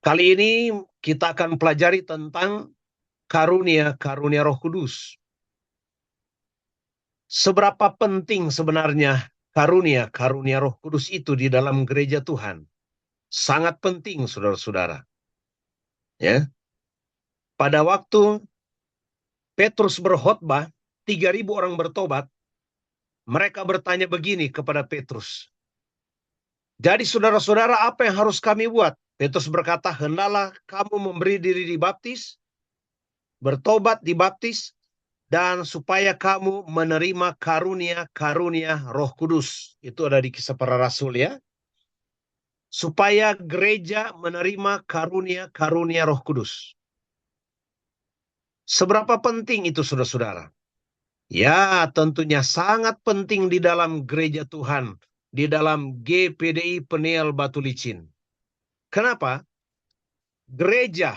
Kali ini kita akan pelajari tentang karunia-karunia Roh Kudus. Seberapa penting sebenarnya karunia-karunia Roh Kudus itu di dalam gereja Tuhan? Sangat penting, saudara-saudara. Ya. Pada waktu Petrus berkhotbah, 3.000 orang bertobat, mereka bertanya begini kepada Petrus. Jadi saudara-saudara, apa yang harus kami buat? Petrus berkata, hendaklah kamu memberi diri dibaptis, bertobat dibaptis, dan supaya kamu menerima karunia-karunia Roh Kudus. Itu ada di Kisah Para Rasul ya. Supaya gereja menerima karunia-karunia Roh Kudus. Seberapa penting itu saudara-saudara? Ya, tentunya sangat penting di dalam gereja Tuhan, di dalam GPDI Peniel Batu Licin. Kenapa? Gereja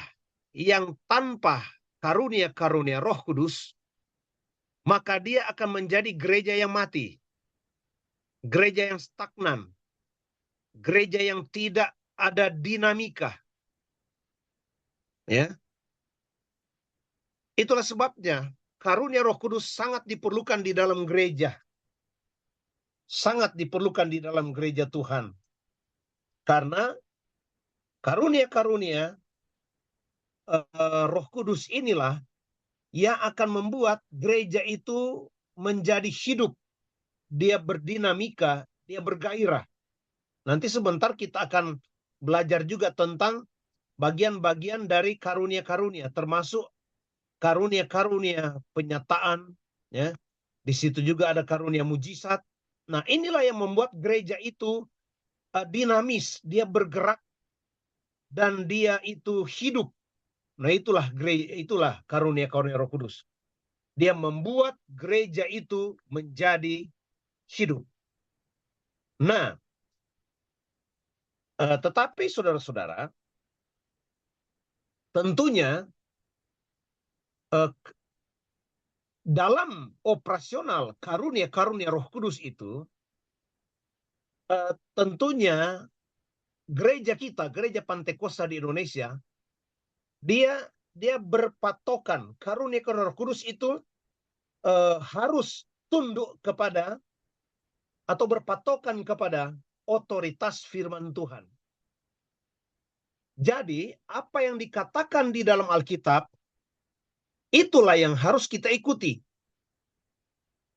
yang tanpa karunia-karunia Roh Kudus, maka dia akan menjadi gereja yang mati. Gereja yang stagnan. Gereja yang tidak ada dinamika. Ya. Itulah sebabnya karunia Roh Kudus sangat diperlukan di dalam gereja. Sangat diperlukan di dalam gereja Tuhan. Karena karunia-karunia Roh Kudus inilah yang akan membuat gereja itu menjadi hidup. Dia berdinamika, dia bergairah. Nanti sebentar kita akan belajar juga tentang bagian-bagian dari karunia-karunia, termasuk karunia-karunia penyataan, ya. Di situ juga ada karunia mujizat. Nah, inilah yang membuat gereja itu dinamis, dia bergerak dan dia itu hidup. Nah, itulah karunia-karunia Roh Kudus. Dia membuat gereja itu menjadi hidup. Nah, tetapi saudara-saudara, tentunya dalam operasional karunia-karunia Roh Kudus itu, tentunya gereja kita, gereja Pantekosta di Indonesia, dia berpatokan karunia-karunia Roh Kudus itu harus tunduk kepada atau berpatokan kepada otoritas firman Tuhan. Jadi, apa yang dikatakan di dalam Alkitab, itulah yang harus kita ikuti.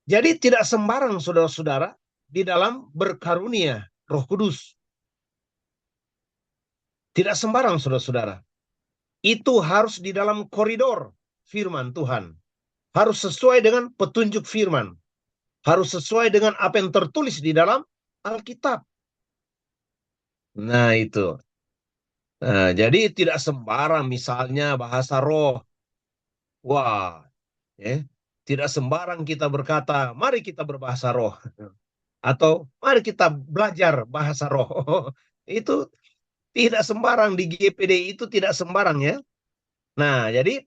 Jadi tidak sembarang saudara-saudara di dalam berkarunia Roh Kudus. Tidak sembarang saudara-saudara. Itu harus di dalam koridor firman Tuhan. Harus sesuai dengan petunjuk firman. Harus sesuai dengan apa yang tertulis di dalam Alkitab. Nah itu. Nah, jadi tidak sembarang misalnya bahasa roh. Wah, tidak sembarang kita berkata, mari kita berbahasa roh. Atau mari kita belajar bahasa roh. Itu tidak sembarang di GPD, itu tidak sembarang ya. Nah, jadi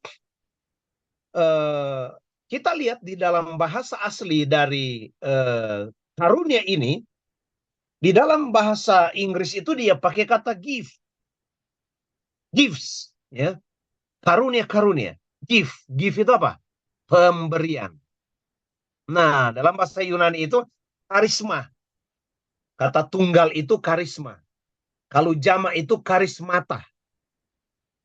kita lihat di dalam bahasa asli dari karunia ini, di dalam bahasa Inggris itu dia pakai kata give. Gives, ya. Karunia-karunia. Give itu apa? Pemberian. Nah, dalam bahasa Yunani itu karisma. Kata tunggal itu karisma. Kalau jamak itu karismata.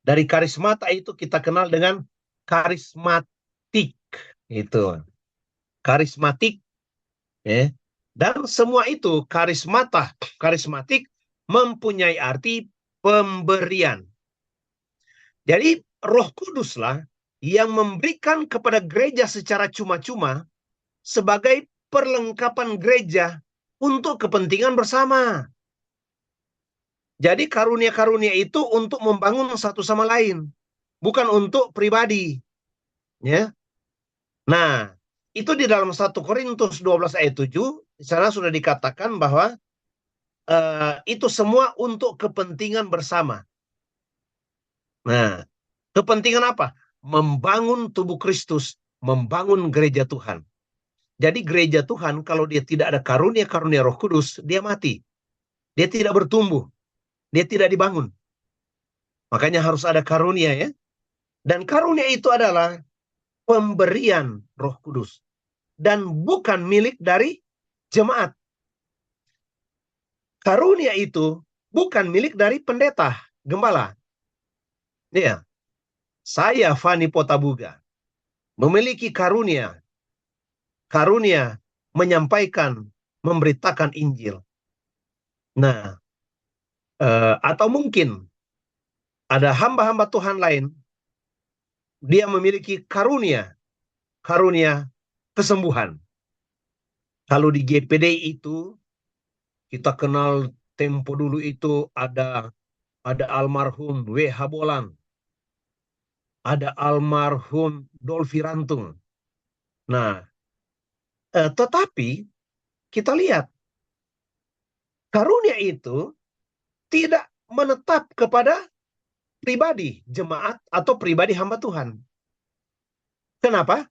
Dari karismata itu kita kenal dengan karismatik. Itu. Karismatik. Ya. Dan semua itu karismatik mempunyai arti pemberian. Jadi Roh Kuduslah yang memberikan kepada gereja secara cuma-cuma sebagai perlengkapan gereja untuk kepentingan bersama. Jadi karunia-karunia itu untuk membangun satu sama lain, bukan untuk pribadi. Ya. Nah, itu di dalam 1 Korintus 12 ayat 7, di sana sudah dikatakan bahwa itu semua untuk kepentingan bersama. Nah, kepentingan apa? Membangun tubuh Kristus, membangun gereja Tuhan. Jadi gereja Tuhan kalau dia tidak ada karunia-karunia Roh Kudus, dia mati. Dia tidak bertumbuh, dia tidak dibangun. Makanya harus ada karunia ya. Dan karunia itu adalah pemberian Roh Kudus dan bukan milik dari jemaat. Karunia itu bukan milik dari pendeta, gembala. Ya, saya Fani Potabuga memiliki karunia menyampaikan, memberitakan Injil. Nah, atau mungkin ada hamba-hamba Tuhan lain, dia memiliki karunia kesembuhan. Kalau di GPD itu kita kenal tempo dulu itu ada almarhum W.H. Bolang, ada almarhum Dolfi Rantung. Nah, tetapi kita lihat karunia itu tidak menetap kepada pribadi jemaat atau pribadi hamba Tuhan. Kenapa?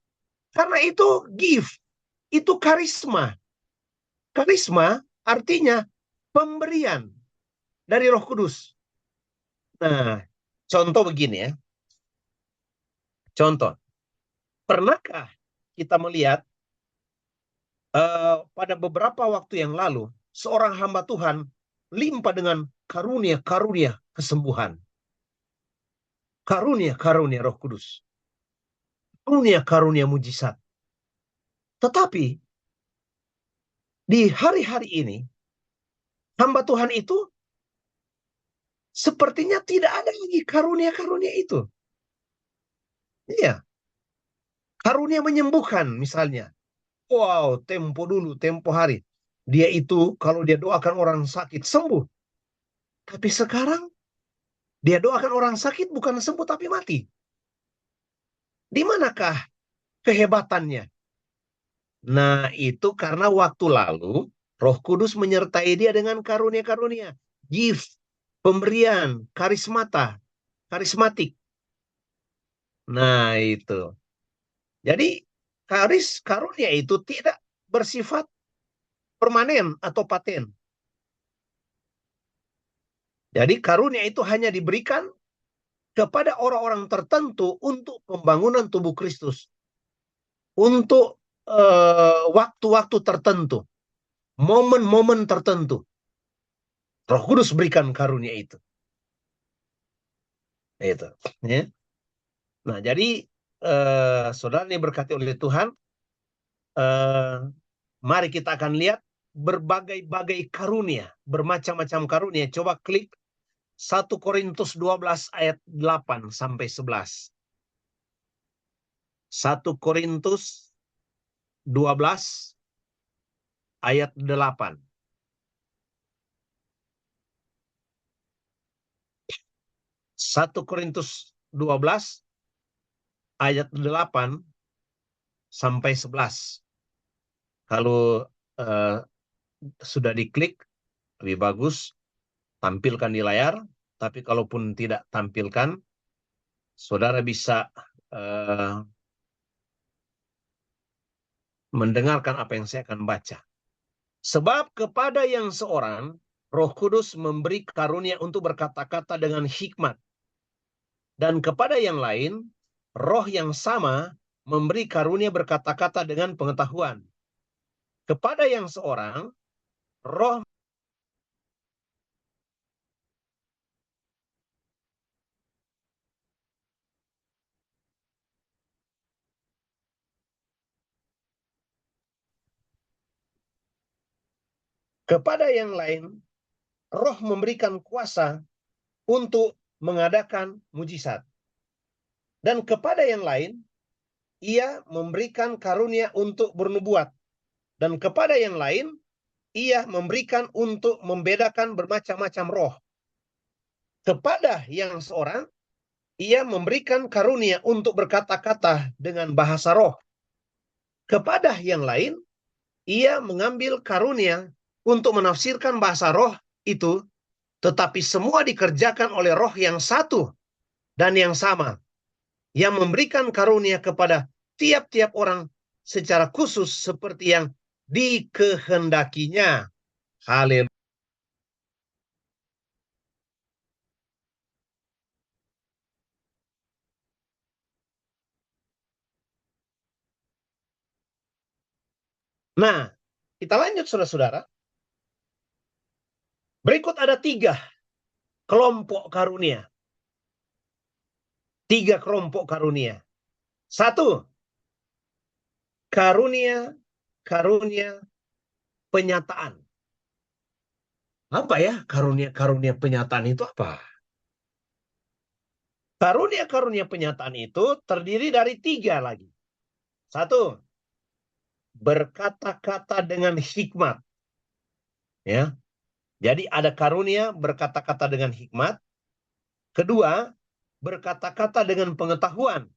Karena itu gift, itu karisma. Karisma artinya pemberian dari Roh Kudus. Nah, contoh begini ya. Contoh, pernahkah kita melihat pada beberapa waktu yang lalu, seorang hamba Tuhan limpah dengan karunia kesembuhan. Karunia Roh Kudus. Karunia mujizat. Tetapi di hari-hari ini, hamba Tuhan itu sepertinya tidak ada lagi karunia itu. Iya. Karunia menyembuhkan misalnya. Wow, tempo hari. Dia itu kalau dia doakan orang sakit sembuh. Tapi sekarang dia doakan orang sakit bukan sembuh tapi mati. Di manakah kehebatannya? Nah, itu karena waktu lalu Roh Kudus menyertai dia dengan karunia-karunia. Gift, pemberian, karismatik. Nah, itu. Jadi karunia itu tidak bersifat permanen atau paten. Jadi karunia itu hanya diberikan kepada orang-orang tertentu untuk pembangunan tubuh Kristus. Untuk waktu-waktu tertentu. Momen-momen tertentu. Roh Kudus berikan karunia itu. Itu. Ya. Nah, jadi saudara ini berkati oleh Tuhan. Mari kita akan lihat berbagai-bagai karunia. Bermacam-macam karunia. Coba klik 1 Korintus 12 ayat 8 sampai 11. 1 Korintus 12 ayat 8. 1 Korintus 12 ayat 8 sampai 11. Kalau sudah diklik, lebih bagus tampilkan di layar. Tapi kalaupun tidak tampilkan, saudara bisa mendengarkan apa yang saya akan baca. Sebab kepada yang seorang, Roh Kudus memberi karunia untuk berkata-kata dengan hikmat. Dan kepada yang lain, Roh yang sama memberi karunia berkata-kata dengan pengetahuan. Kepada yang seorang, Roh kepada yang lain, Roh memberikan kuasa untuk mengadakan mujizat. Dan kepada yang lain, ia memberikan karunia untuk bernubuat. Dan kepada yang lain, ia memberikan untuk membedakan bermacam-macam roh. Kepada yang seorang, ia memberikan karunia untuk berkata-kata dengan bahasa roh. Kepada yang lain, ia mengambil karunia untuk menafsirkan bahasa roh itu, tetapi semua dikerjakan oleh roh yang satu dan yang sama, yang memberikan karunia kepada tiap-tiap orang secara khusus seperti yang dikehendakinya. Haleluya. Nah, kita lanjut saudara-saudara. Berikut ada 3 kelompok karunia. 3 kelompok karunia. 1, karunia penyataan. Apa ya karunia penyataan itu apa? Karunia penyataan itu terdiri dari 3 lagi. 1, berkata-kata dengan hikmat. Ya. Jadi ada karunia berkata-kata dengan hikmat. Kedua, berkata-kata dengan pengetahuan.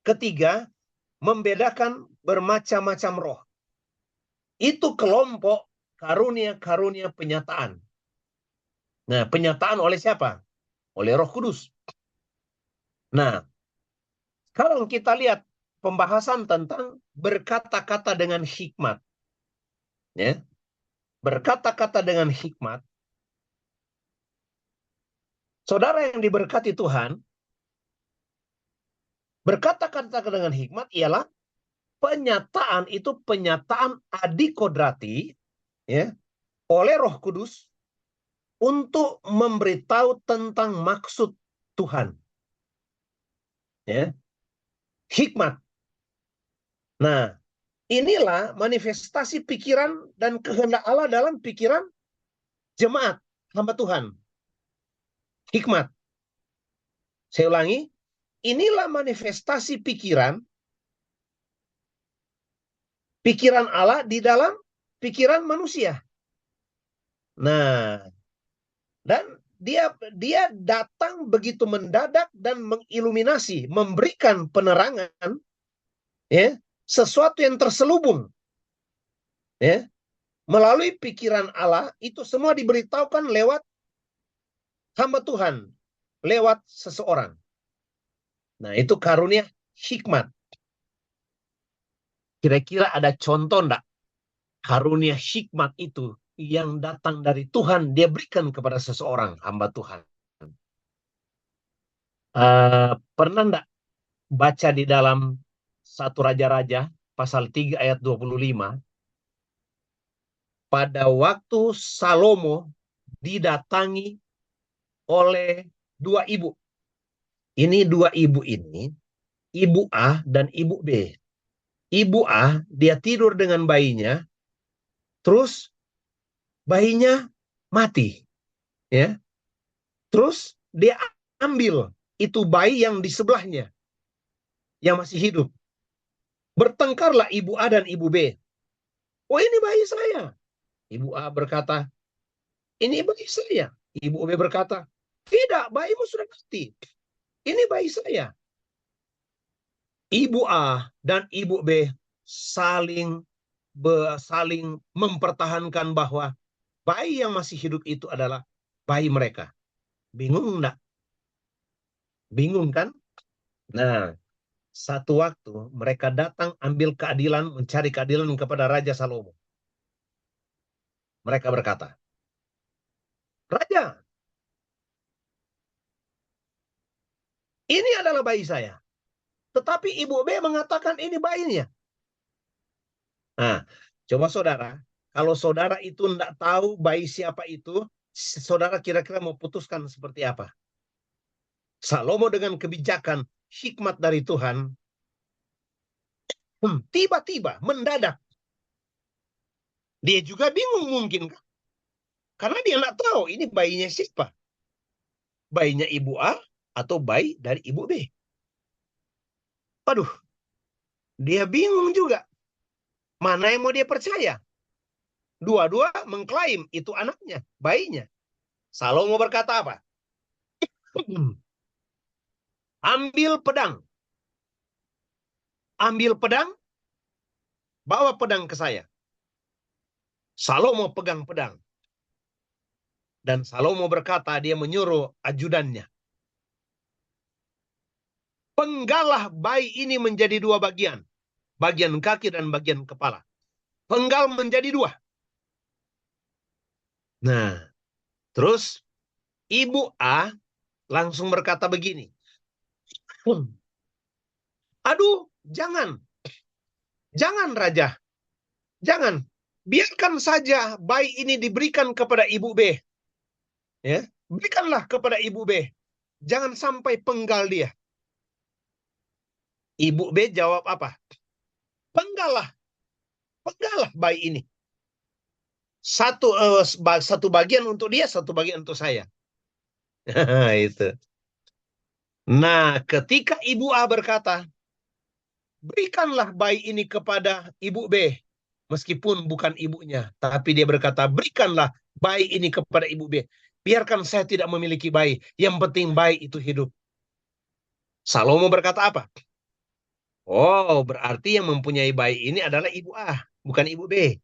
Ketiga, membedakan bermacam-macam roh. Itu kelompok karunia-karunia penyataan. Nah, penyataan oleh siapa? Oleh Roh Kudus. Nah, sekarang kita lihat pembahasan tentang berkata-kata dengan hikmat. Ya. Berkata-kata dengan hikmat. Saudara yang diberkati Tuhan, berkata-kata dengan hikmat ialah penyataan itu penyataan adikodrati ya, oleh Roh Kudus untuk memberitahu tentang maksud Tuhan. Ya. Hikmat. Nah, inilah manifestasi pikiran dan kehendak Allah dalam pikiran jemaat hamba Tuhan. Hikmat. Saya ulangi, inilah manifestasi pikiran Allah di dalam pikiran manusia. Nah, dan dia datang begitu mendadak dan mengiluminasi, memberikan penerangan ya, sesuatu yang terselubung ya, melalui pikiran Allah. Itu semua diberitahukan lewat hamba Tuhan, lewat seseorang. Nah, itu karunia hikmat. Kira-kira ada contoh enggak karunia hikmat itu yang datang dari Tuhan, dia berikan kepada seseorang hamba Tuhan? Pernah enggak baca di dalam 1 Raja-Raja pasal 3 ayat 25? Pada waktu Salomo didatangi oleh 2 ibu. Ini 2 ibu ini, ibu A dan ibu B. Ibu A, dia tidur dengan bayinya, terus bayinya mati. Ya. Terus dia ambil itu bayi yang di sebelahnya, yang masih hidup. Bertengkarlah ibu A dan ibu B. Oh, ini bayi saya. Ibu A berkata, ini bayi saya. Ibu B berkata, tidak, bayimu sudah mati. Ini bayi saya. Ibu A dan ibu B saling mempertahankan bahwa bayi yang masih hidup itu adalah bayi mereka. Bingung enggak? Bingung kan? Nah, satu waktu mereka datang ambil keadilan, mencari keadilan kepada Raja Salomo. Mereka berkata, Raja, ini adalah bayi saya. Tetapi ibu B mengatakan ini bayinya. Nah, coba saudara, kalau saudara itu tidak tahu bayi siapa itu, saudara kira-kira mau putuskan seperti apa? Salomo dengan kebijakan hikmat dari Tuhan, tiba-tiba mendadak. Dia juga bingung mungkin, karena dia tidak tahu ini bayinya siapa. Bayinya ibu A atau bayi dari ibu B. Aduh, dia bingung juga. Mana yang mau dia percaya? Dua-dua mengklaim itu anaknya, bayinya. Salomo berkata apa? Ambil pedang. Ambil pedang, bawa pedang ke saya. Salomo pegang pedang. Dan Salomo berkata, dia menyuruh ajudannya, penggalah bayi ini menjadi 2 bagian. Bagian kaki dan bagian kepala. Penggal menjadi 2. Nah, terus ibu A langsung berkata begini, aduh, jangan Raja. Jangan. Biarkan saja bayi ini diberikan kepada ibu B. Ya, berikanlah kepada ibu B. Jangan sampai penggal dia. Ibu B jawab apa? Penggallah, penggallah bayi ini. Satu bagian untuk dia, satu bagian untuk saya. Itu. Nah, ketika ibu A berkata, berikanlah bayi ini kepada ibu B. Meskipun bukan ibunya. Tapi dia berkata, berikanlah bayi ini kepada ibu B. Biarkan saya tidak memiliki bayi. Yang penting bayi itu hidup. Salomo berkata apa? Oh, berarti yang mempunyai bayi ini adalah ibu A, bukan ibu B.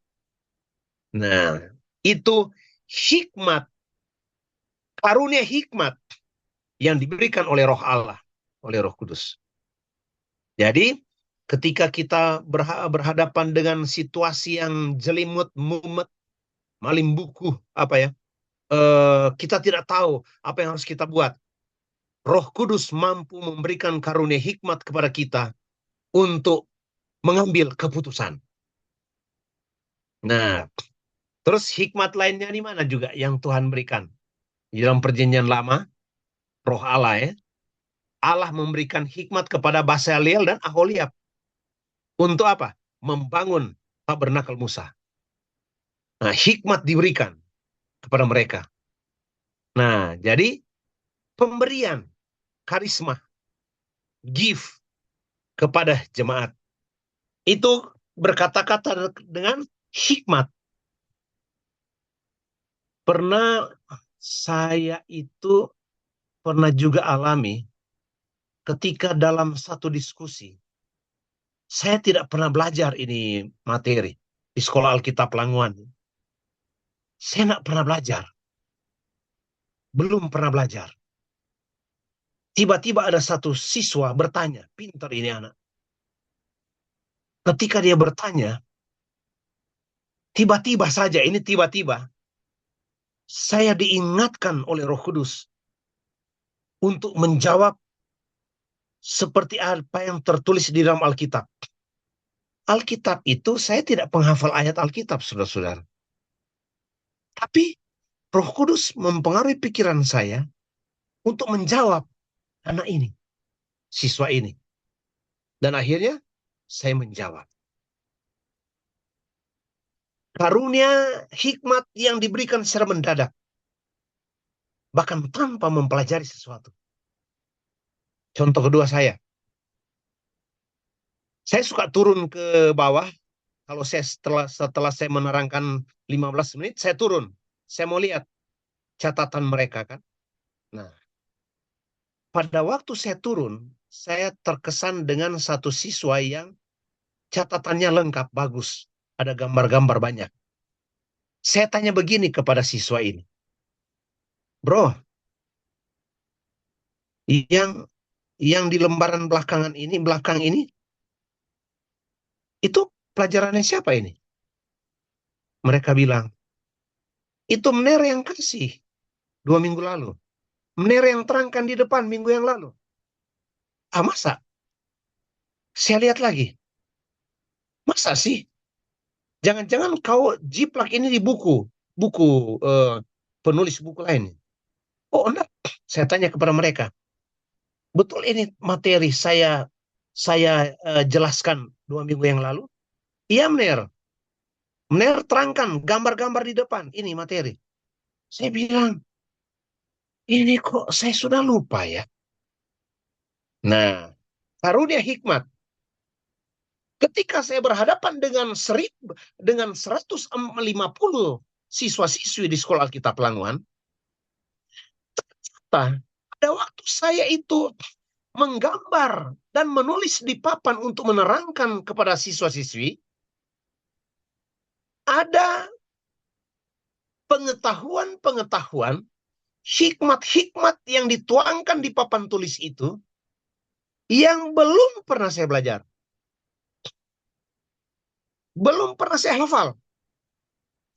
Nah, itu hikmat, karunia hikmat yang diberikan oleh Roh Allah, oleh Roh Kudus. Jadi, ketika kita berhadapan dengan situasi yang jelimut, mumet, maling buku, kita tidak tahu apa yang harus kita buat. Roh Kudus mampu memberikan karunia hikmat kepada kita untuk mengambil keputusan. Nah, terus hikmat lainnya di mana juga yang Tuhan berikan? Di dalam perjanjian lama, Roh Allah ya. Allah memberikan hikmat kepada Basaliel dan Aholiab. Untuk apa? Membangun tabernakel Musa. Nah, hikmat diberikan kepada mereka. Nah, jadi pemberian karisma, gift kepada jemaat. Itu berkata-kata dengan hikmat. Saya itu pernah juga alami ketika dalam satu diskusi. Saya tidak pernah belajar ini materi di sekolah Alkitab Languan. Saya tidak pernah belajar. Belum pernah belajar. Tiba-tiba ada satu siswa bertanya, pintar ini anak. Ketika dia bertanya, tiba-tiba saja, ini tiba-tiba, saya diingatkan oleh Roh Kudus untuk menjawab seperti apa yang tertulis di dalam Alkitab. Alkitab itu saya tidak penghafal ayat Alkitab, saudara-saudara. Tapi Roh Kudus mempengaruhi pikiran saya untuk menjawab anak ini, siswa ini. Dan akhirnya saya menjawab. Karunia hikmat yang diberikan secara mendadak. Bahkan tanpa mempelajari sesuatu. Contoh kedua saya. Saya suka turun ke bawah. Kalau saya setelah saya menerangkan 15 menit, saya turun. Saya mau lihat catatan mereka kan. Nah, pada waktu saya turun, saya terkesan dengan satu siswa yang catatannya lengkap, bagus. Ada gambar-gambar banyak. Saya tanya begini kepada siswa ini. Bro, yang di lembaran belakang ini, itu pelajarannya siapa ini? Mereka bilang, itu Mener yang kasih 2 minggu lalu. Mener yang terangkan di depan minggu yang lalu. Ah, masa? Saya lihat lagi. Masa sih? Jangan-jangan kau jiplak ini di buku penulis buku lain. Oh, enggak. Saya tanya kepada mereka. Betul ini materi saya jelaskan 2 minggu yang lalu? Iya, Mener. Mener terangkan gambar-gambar di depan. Ini materi. Saya bilang, ini kok saya sudah lupa ya. Nah, karunia hikmat. Ketika saya berhadapan dengan 150 siswa-siswi di sekolah Alkitab Languan, pada waktu saya itu menggambar dan menulis di papan untuk menerangkan kepada siswa-siswi, ada pengetahuan-pengetahuan, hikmat-hikmat yang dituangkan di papan tulis itu, yang belum pernah saya belajar. Belum pernah saya hafal.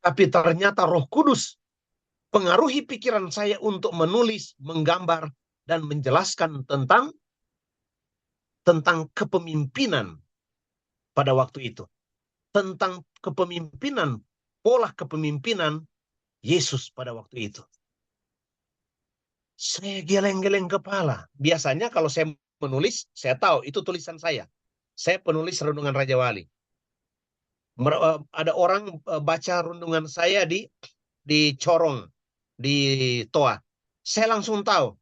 Tapi ternyata Roh Kudus pengaruhi pikiran saya untuk menulis, menggambar, dan menjelaskan tentang kepemimpinan pada waktu itu. tentang kepemimpinan, pola kepemimpinan Yesus pada waktu itu. Saya geleng-geleng kepala. Biasanya kalau saya menulis, saya tahu itu tulisan saya. Saya penulis Renungan Raja Wali. Ada orang baca renungan saya di corong, di toa. Saya langsung tahu,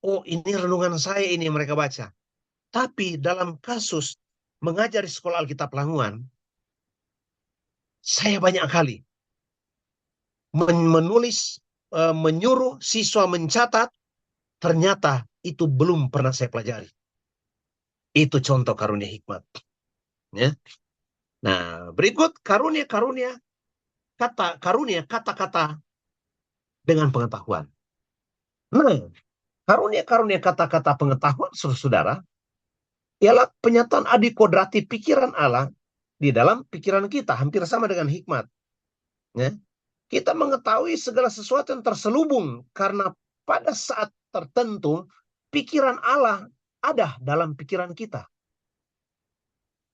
oh ini renungan saya ini yang mereka baca. Tapi dalam kasus mengajar di sekolah Alkitab Languan, saya banyak kali menulis, menyuruh siswa mencatat, ternyata itu belum pernah saya pelajari. Itu contoh karunia hikmat. Ya. Nah, berikut karunia kata-kata dengan pengetahuan. Nah, karunia kata-kata pengetahuan, saudara, ialah penyataan adikodrati pikiran Allah di dalam pikiran kita, hampir sama dengan hikmat. Ya. Kita mengetahui segala sesuatu yang terselubung karena pada saat tertentu pikiran Allah ada dalam pikiran kita.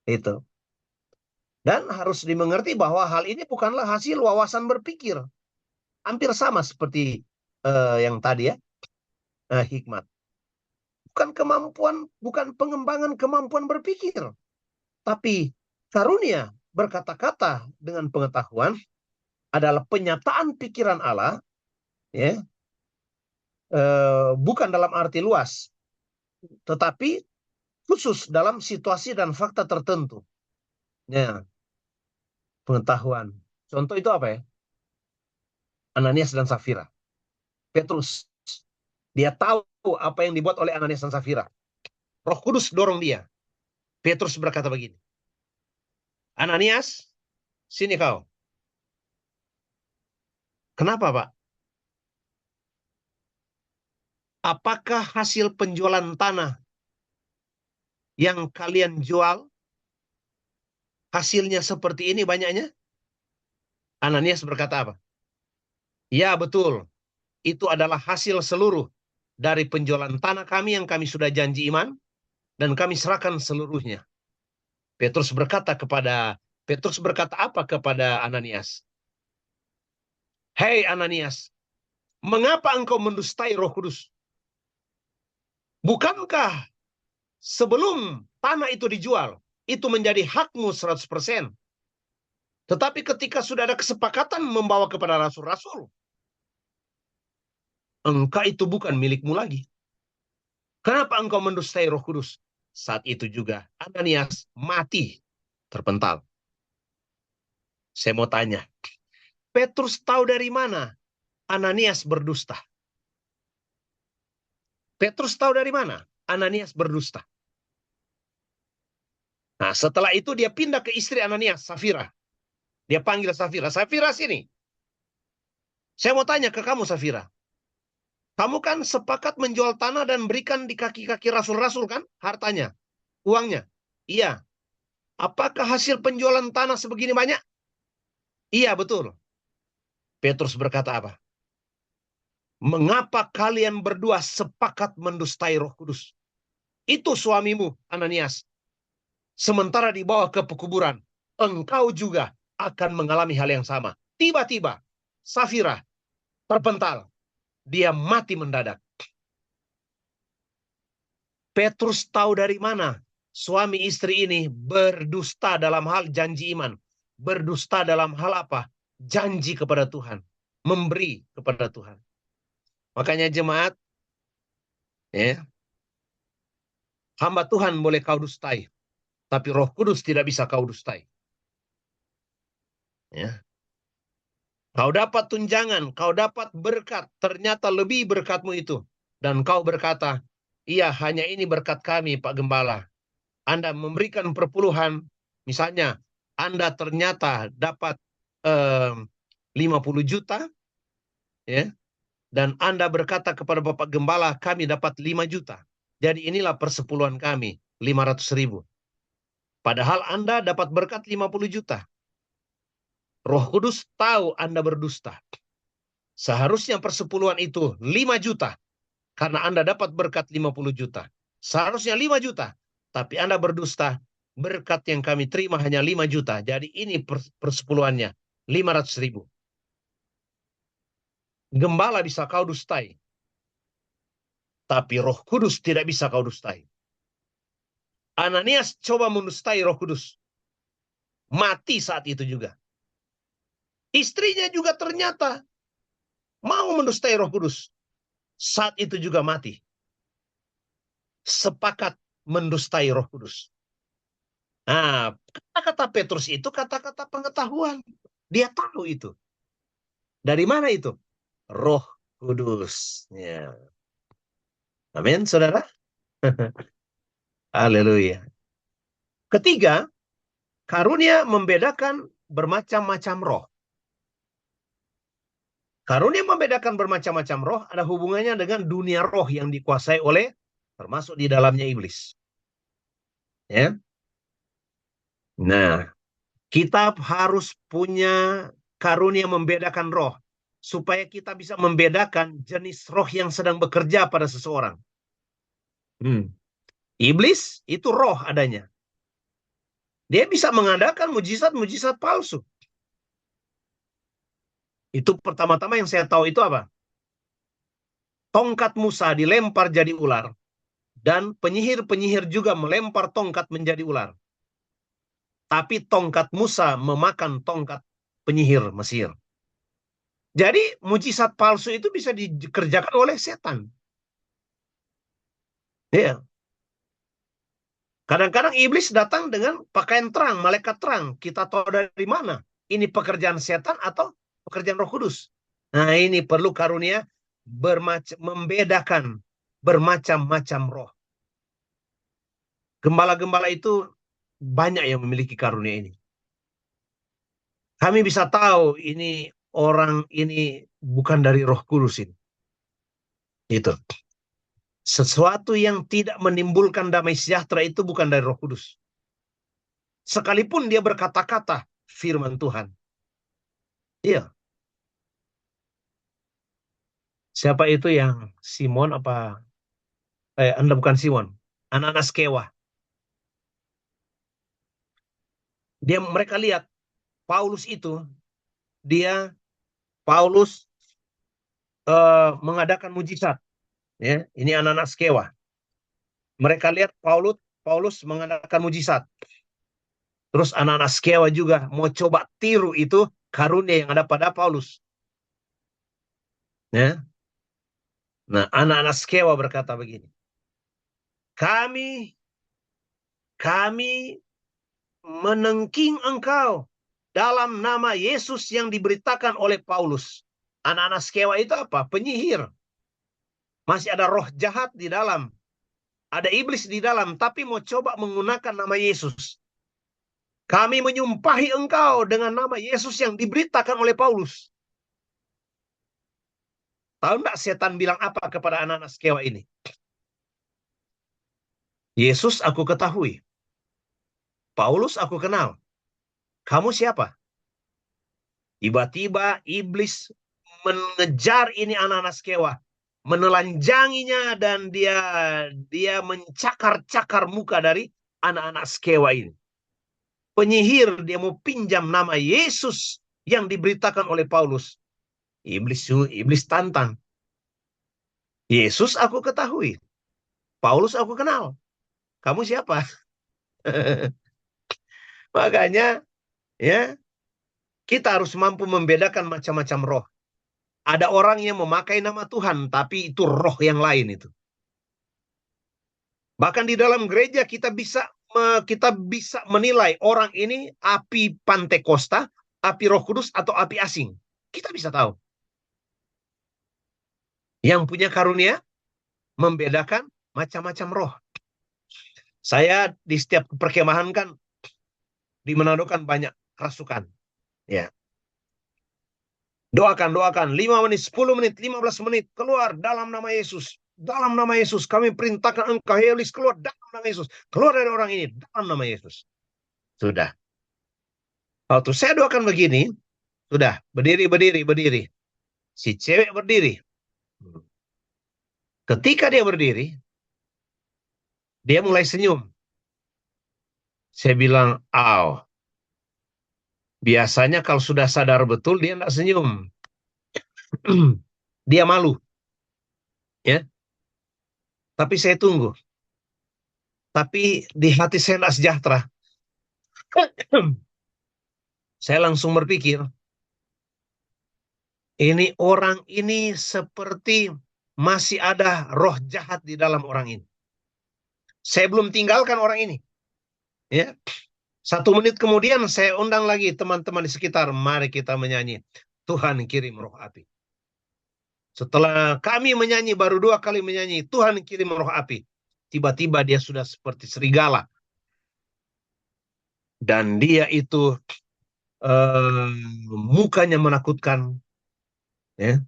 Itu. Dan harus dimengerti bahwa hal ini bukanlah hasil wawasan berpikir. Hampir sama seperti yang tadi ya, hikmat. Bukan pengembangan kemampuan berpikir. Tapi karunia berkata-kata dengan pengetahuan adalah penyataan pikiran Allah, ya, bukan dalam arti luas, tetapi khusus dalam situasi dan fakta tertentu. Ya, pengetahuan. Contoh itu apa ya? Ananias dan Safira. Petrus, dia tahu apa yang dibuat oleh Ananias dan Safira. Roh Kudus dorong dia. Petrus berkata begini, Ananias, sini kau. Kenapa, Pak? Apakah hasil penjualan tanah yang kalian jual hasilnya seperti ini banyaknya? Ananias berkata apa? Ya, betul. Itu adalah hasil seluruh dari penjualan tanah kami yang kami sudah janji iman dan kami serahkan seluruhnya. Petrus berkata apa kepada Ananias? Hei Ananias, mengapa engkau mendustai Roh Kudus? Bukankah sebelum tanah itu dijual, itu menjadi hakmu 100%. Tetapi ketika sudah ada kesepakatan membawa kepada rasul-rasul, engkau itu bukan milikmu lagi. Kenapa engkau mendustai Roh Kudus? Saat itu juga Ananias mati terpental. Saya mau tanya, Petrus tahu dari mana Ananias berdusta? Petrus tahu dari mana Ananias berdusta? Nah, setelah itu dia pindah ke istri Ananias, Safira. Dia panggil Safira, Safira sini. Saya mau tanya ke kamu, Safira. Kamu kan sepakat menjual tanah dan berikan di kaki-kaki rasul-rasul kan? Hartanya, uangnya. Iya. Apakah hasil penjualan tanah sebegini banyak? Iya, betul. Petrus berkata apa? Mengapa kalian berdua sepakat mendustai Roh Kudus? Itu suamimu, Ananias. Sementara dibawa ke pekuburan, engkau juga akan mengalami hal yang sama. Tiba-tiba, Safira terpental. Dia mati mendadak. Petrus tahu dari mana suami istri ini berdusta dalam hal janji iman. Berdusta dalam hal apa? Janji kepada Tuhan. Memberi kepada Tuhan. Makanya jemaat, ya, hamba Tuhan boleh kau dustai. Tapi Roh Kudus tidak bisa kau dustai. Ya. Kau dapat tunjangan, kau dapat berkat, ternyata lebih berkatmu itu. Dan kau berkata, iya hanya ini berkat kami Pak Gembala. Anda memberikan perpuluhan, misalnya Anda ternyata dapat 50 juta, ya, dan Anda berkata kepada Bapak Gembala, kami dapat 5 juta. Jadi inilah persepuluhan kami, 500.000. Padahal Anda dapat berkat 50 juta. Roh Kudus tahu Anda berdusta. Seharusnya persepuluhan itu 5 juta. Karena Anda dapat berkat 50 juta. Seharusnya 5 juta. Tapi Anda berdusta berkat yang kami terima hanya 5 juta. Jadi ini persepuluhannya, 500.000. Gembala bisa kau dustai, tapi Roh Kudus tidak bisa kau dustai. Ananias coba mendustai Roh Kudus. Mati saat itu juga. Istrinya juga ternyata mau mendustai Roh Kudus. Saat itu juga mati. Sepakat mendustai Roh Kudus. Nah, kata-kata Petrus itu kata-kata pengetahuan. Dia tahu itu. Dari mana itu? Roh Kudus. Ya. Amin, saudara. Haleluya. Ketiga, karunia membedakan bermacam-macam roh. Karunia membedakan bermacam-macam roh ada hubungannya dengan dunia roh yang dikuasai oleh, termasuk di dalamnya iblis. Ya. Nah, kita harus punya karunia membedakan roh, supaya kita bisa membedakan jenis roh yang sedang bekerja pada seseorang. Iblis itu roh adanya. Dia bisa mengadakan mujizat-mujizat palsu. Itu pertama-tama yang saya tahu itu apa? Tongkat Musa dilempar jadi ular. Dan penyihir-penyihir juga melempar tongkat menjadi ular. Tapi tongkat Musa memakan tongkat penyihir Mesir. Jadi mujizat palsu itu bisa dikerjakan oleh setan. Ya. Kadang-kadang iblis datang dengan pakaian terang, malaikat terang. Kita tahu dari mana? Ini pekerjaan setan atau pekerjaan Roh Kudus? Nah, ini perlu karunia membedakan bermacam-macam roh. Gembala-gembala itu banyak yang memiliki karunia ini. Kami bisa tahu ini orang ini bukan dari Roh Kudus ini. Itu. Sesuatu yang tidak menimbulkan damai sejahtera itu bukan dari Roh Kudus. Sekalipun dia berkata-kata firman Tuhan. Iya. Siapa itu yang Simon apa? Anda bukan Simon. Anak-anak Skewa. Mereka lihat Paulus itu, Paulus mengadakan mujizat. Ya, ini anak-anak Skewa. Mereka lihat Paulus mengadakan mujizat. Terus anak-anak Skewa juga mau coba tiru itu karunia yang ada pada Paulus. Ya. Nah, anak-anak Skewa berkata begini. Kami menengking engkau dalam nama Yesus yang diberitakan oleh Paulus. Anak-anak Skewa itu apa? Penyihir. Masih ada roh jahat di dalam. Ada iblis di dalam, tapi mau coba menggunakan nama Yesus. Kami menyumpahi engkau dengan nama Yesus yang diberitakan oleh Paulus. Tahu enggak setan bilang apa kepada anak-anak Skewa ini? Yesus aku ketahui. Paulus aku kenal. Kamu siapa? Tiba-tiba iblis mengejar ini anak-anak Skewa. Menelanjanginya dan dia mencakar-cakar muka dari anak-anak Skewa ini. Penyihir, dia mau pinjam nama Yesus yang diberitakan oleh Paulus. Iblis tantang. Yesus aku ketahui. Paulus aku kenal. Kamu siapa? Makanya ya, kita harus mampu membedakan macam-macam roh. Ada orang yang memakai nama Tuhan, tapi itu roh yang lain itu. Bahkan di dalam gereja kita bisa menilai orang ini api Pantekosta, api Roh Kudus, atau api asing. Kita bisa tahu. Yang punya karunia membedakan macam-macam roh. Saya di setiap perkemahan kan di Manado kan banyak kerasukan. Ya. Doakan 5 menit, 10 menit, 15 menit keluar dalam nama Yesus. Dalam nama Yesus kami perintahkan engkau iblis keluar dalam nama Yesus. Keluar dari orang ini dalam nama Yesus. Sudah. Waktu saya doakan begini, sudah berdiri. Si cewek berdiri. Ketika dia berdiri, dia mulai senyum. Saya bilang, biasanya kalau sudah sadar betul dia nggak senyum. Dia malu, ya. Tapi saya tunggu. Tapi di hati saya nggak sejahtera. Saya langsung berpikir, ini orang ini seperti masih ada roh jahat di dalam orang ini. Saya belum tinggalkan orang ini. Ya, 1 menit kemudian saya undang lagi teman-teman di sekitar, mari kita menyanyi. Tuhan kirim roh api. Setelah kami menyanyi, baru 2 kali menyanyi, Tuhan kirim roh api. Tiba-tiba dia sudah seperti serigala. Dan dia itu mukanya menakutkan. Ya.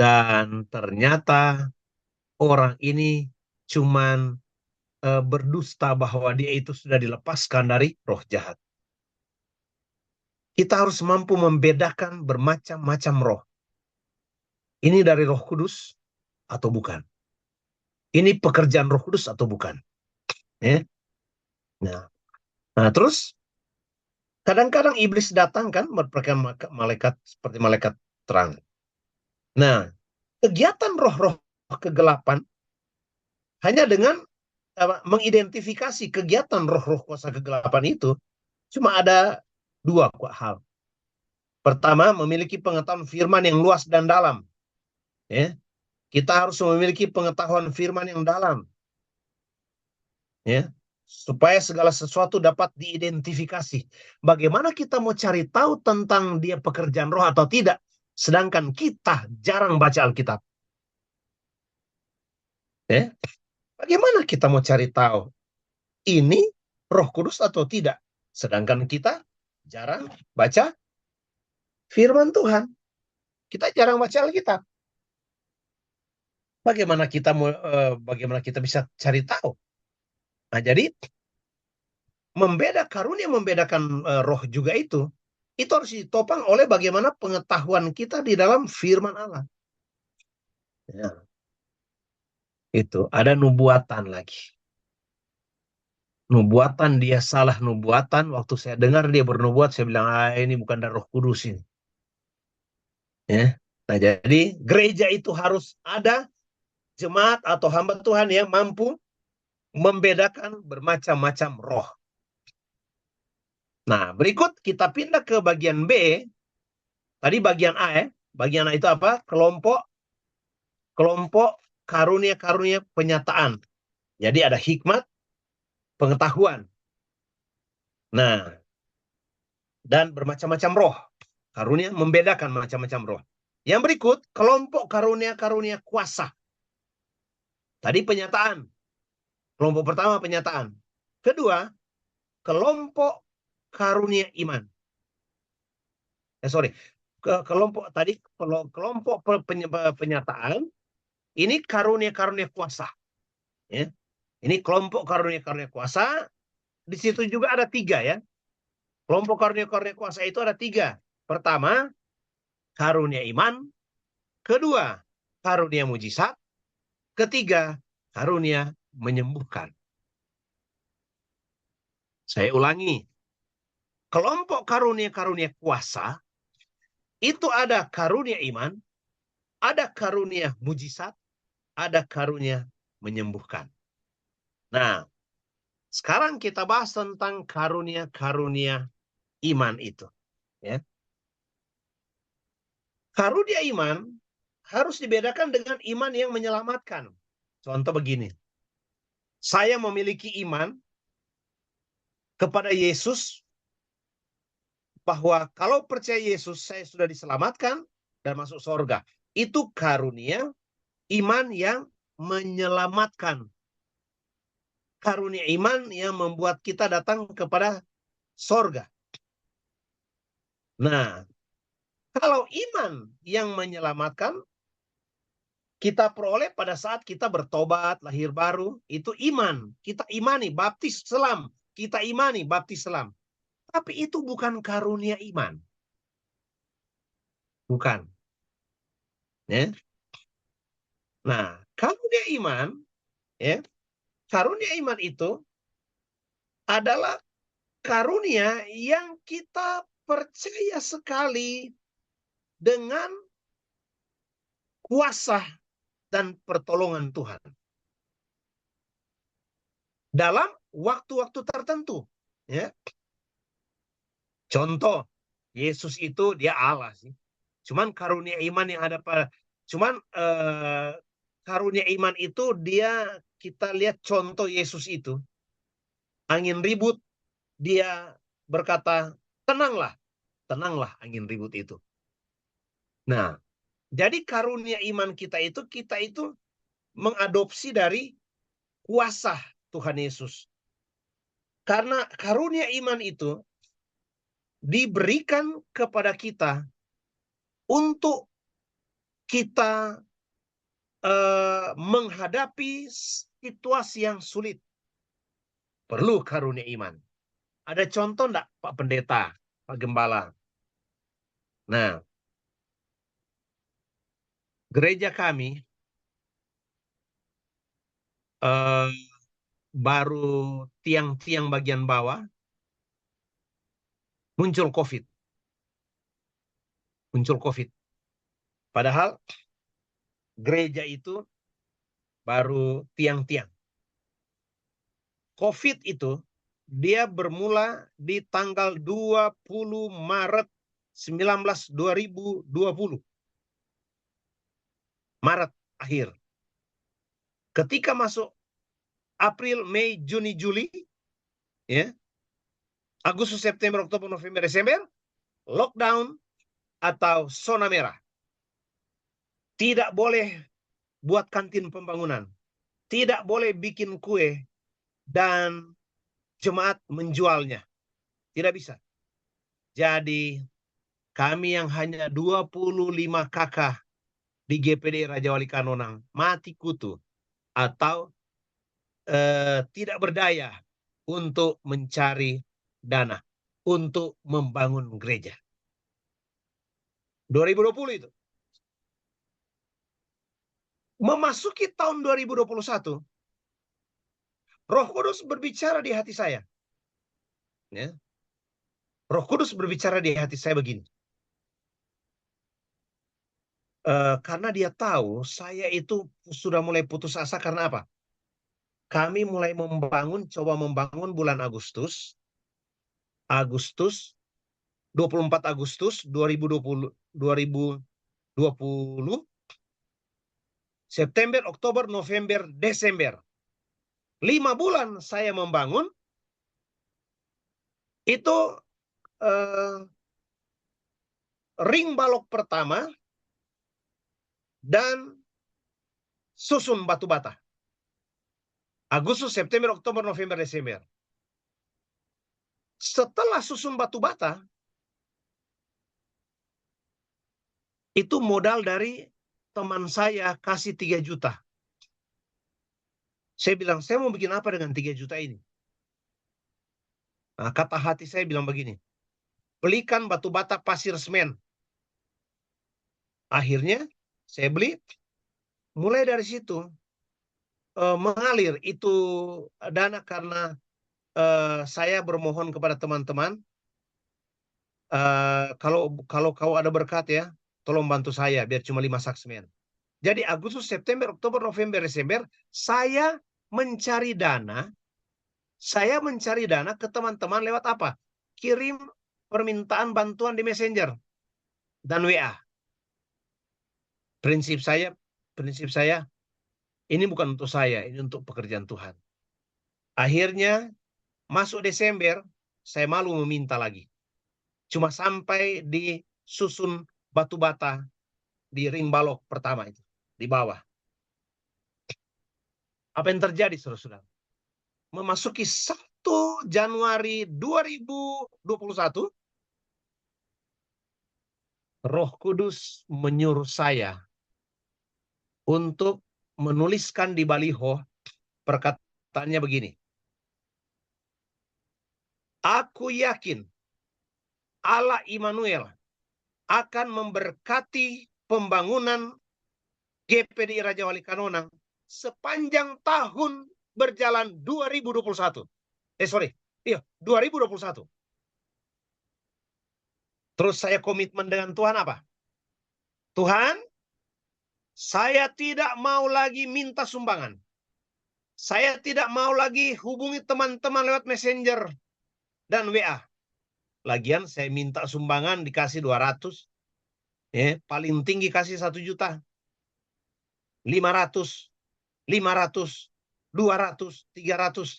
Dan ternyata orang ini cuman berdusta bahwa dia itu sudah dilepaskan dari roh jahat. Kita harus mampu membedakan bermacam-macam roh. Ini dari Roh Kudus atau bukan? Ini pekerjaan Roh Kudus atau bukan? Ya. Nah, terus kadang-kadang iblis datang kan merupakan malaikat seperti malaikat terang. Nah, kegiatan roh-roh kegelapan hanya dengan mengidentifikasi kegiatan roh-roh kuasa kegelapan itu cuma ada 2 hal. Pertama, memiliki pengetahuan firman yang luas dan dalam. Ya. Kita harus memiliki pengetahuan firman yang dalam. Ya. Supaya segala sesuatu dapat diidentifikasi. Bagaimana kita mau cari tahu tentang dia pekerjaan roh atau tidak, sedangkan kita jarang baca Alkitab. Ya. Bagaimana kita mau cari tahu ini Roh Kudus atau tidak, sedangkan kita jarang baca firman Tuhan. Kita jarang baca Alkitab. Bagaimana kita bisa cari tahu? Nah, jadi membedakan roh juga itu harus ditopang oleh bagaimana pengetahuan kita di dalam firman Allah. Ya. Itu ada nubuatan lagi. Nubuatan, dia salah nubuatan. Waktu saya dengar dia bernubuat, saya bilang, ini bukan dari Roh Kudus ini. Ya. Nah, jadi gereja itu harus ada jemaat atau hamba Tuhan yang mampu membedakan bermacam-macam roh. Nah, berikut kita pindah ke bagian B. Tadi bagian A, ya. Bagian A itu apa? Kelompok karunia-karunia penyataan. Jadi ada hikmat, pengetahuan. Nah, dan bermacam-macam roh. Karunia membedakan macam-macam roh. Yang berikut, kelompok karunia-karunia kuasa. Tadi penyataan. Kelompok pertama penyataan. Kedua, kelompok karunia iman. Kelompok penyataan, ini karunia-karunia kuasa. Ya. Ini kelompok karunia-karunia kuasa. Di situ juga ada 3 ya. Kelompok karunia-karunia kuasa itu ada 3. Pertama, karunia iman. Kedua, karunia mujizat. Ketiga, karunia menyembuhkan. Saya ulangi. Kelompok karunia-karunia kuasa itu ada karunia iman, ada karunia mujizat, ada karunia menyembuhkan. Nah, sekarang kita bahas tentang karunia-karunia iman itu. Ya. Karunia iman harus dibedakan dengan iman yang menyelamatkan. Contoh begini. Saya memiliki iman kepada Yesus bahwa kalau percaya Yesus saya sudah diselamatkan dan masuk surga. Itu karunia iman yang menyelamatkan. Karunia iman yang membuat kita datang kepada surga. Nah, kalau iman yang menyelamatkan kita peroleh pada saat kita bertobat, lahir baru, itu iman. Kita imani, baptis selam. Kita imani, baptis selam. Tapi itu bukan karunia iman. Bukan. Ya. Nah, karunia iman, ya, karunia iman itu adalah karunia yang kita percaya sekali dengan kuasa dan pertolongan Tuhan dalam waktu-waktu tertentu. Ya. Contoh, Yesus itu dia Allah sih. Cuman karunia iman yang ada karunia iman itu kita lihat contoh Yesus itu. Angin ribut, dia berkata, tenanglah, tenanglah angin ribut itu. Nah, jadi karunia iman kita itu mengadopsi dari kuasa Tuhan Yesus. Karena karunia iman itu diberikan kepada kita untuk kita menghadapi situasi yang sulit. Perlu karunia iman. Ada contoh enggak, Pak Pendeta, Pak Gembala? Nah, gereja kami baru tiang-tiang bagian bawah muncul COVID. Muncul COVID. Padahal gereja itu baru tiang-tiang. COVID itu dia bermula di tanggal 20 Maret 2020. Maret akhir. Ketika masuk April, Mei, Juni, Juli, ya, Agustus, September, Oktober, November, Desember, lockdown atau zona merah. Tidak boleh buat kantin pembangunan. Tidak boleh bikin kue dan jemaat menjualnya. Tidak bisa. Jadi kami yang hanya 25 kakak di GPD Raja Wali Kanonang mati kutu atau tidak berdaya untuk mencari dana untuk membangun gereja. 2020 itu. Memasuki tahun 2021, Roh Kudus berbicara di hati saya. Ya. Roh Kudus berbicara di hati saya begini. Karena dia tahu saya itu sudah mulai putus asa karena apa? Kami mulai coba membangun bulan Agustus, 24 Agustus 2020, September, Oktober, November, Desember. 5 bulan saya membangun, itu ring balok pertama dan susun batu bata. Agustus, September, Oktober, November, Desember. Setelah susun batu bata, itu modal dari teman saya kasih 3 juta. Saya bilang, saya mau bikin apa dengan 3 juta ini? Nah, kata hati saya bilang begini, belikan batu bata pasir semen. Akhirnya saya beli, mulai dari situ mengalir itu dana karena saya bermohon kepada teman-teman, kalau kau ada berkat ya, tolong bantu saya biar cuma 5 sak semen. Jadi Agustus, September, Oktober, November, Desember, saya mencari dana ke teman-teman lewat apa? Kirim permintaan bantuan di Messenger dan WA. Prinsip saya, ini bukan untuk saya, ini untuk pekerjaan Tuhan. Akhirnya masuk Desember, saya malu meminta lagi. Cuma sampai di susun batu bata di ring balok pertama itu, di bawah. Apa yang terjadi, saudara-saudara? Memasuki 1 Januari 2021, Roh Kudus menyuruh saya untuk menuliskan di baliho, perkataannya begini. Aku yakin Allah Immanuel akan memberkati pembangunan GPDI Raja Wali Kanonang sepanjang tahun berjalan 2021. Iya, 2021. Terus saya komitmen dengan Tuhan apa? Tuhan, saya tidak mau lagi minta sumbangan. Saya tidak mau lagi hubungi teman-teman lewat Messenger dan WA. Lagian saya minta sumbangan dikasih 200. Paling tinggi kasih 1 juta. 500, 500, 200, 300.